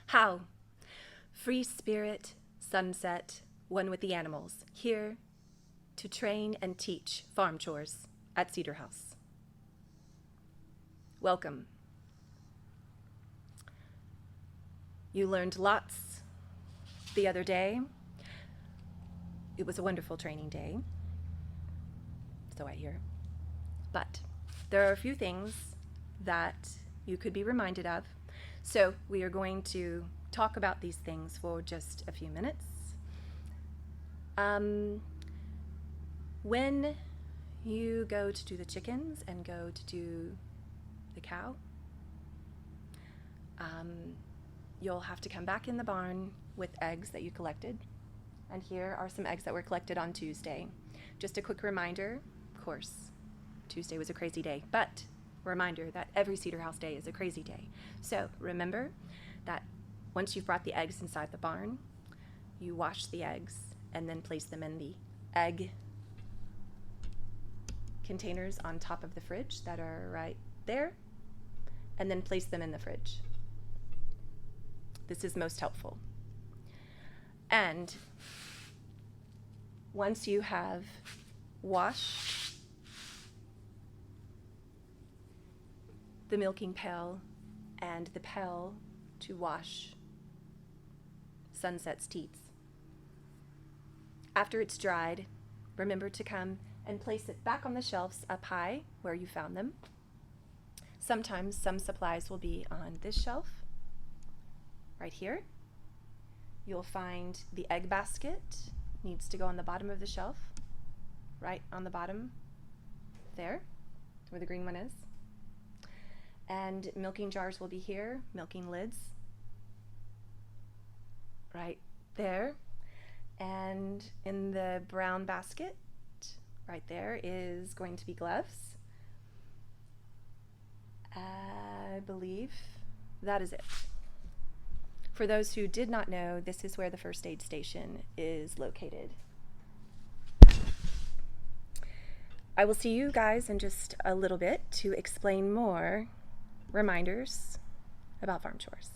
How? Free spirit, sunset, one with the animals, here to train and teach farm chores at Cedar House. Welcome. You learned lots the other day. It was a wonderful training day, so I hear. But there are a few things that you could be reminded of. So we are going to talk about these things for just a few minutes. When you go to do the chickens and go to do the cow, you'll have to come back in the barn with eggs that you collected. And here are some eggs that were collected on Tuesday. Just a quick reminder, of course, Tuesday was a crazy day, but a reminder that every Cedar House day is a crazy day. So remember that once you've brought the eggs inside the barn, you wash the eggs and then place them in the egg containers on top of the fridge that are right there, and then place them in the fridge. This is most helpful. And once you have washed the milking pail and the pail to wash Sunset's teats, after it's dried, remember to come and place it back on the shelves up high where you found them. Sometimes some supplies will be on this shelf, right here. You'll find the egg basket needs to go on the bottom of the shelf, right on the bottom there, where the green one is. And milking jars will be here, milking lids, right there. And in the brown basket, right there, is going to be gloves. I believe that is it. For those who did not know, this is where the first aid station is located. I will see you guys in just a little bit to explain more reminders about farm chores.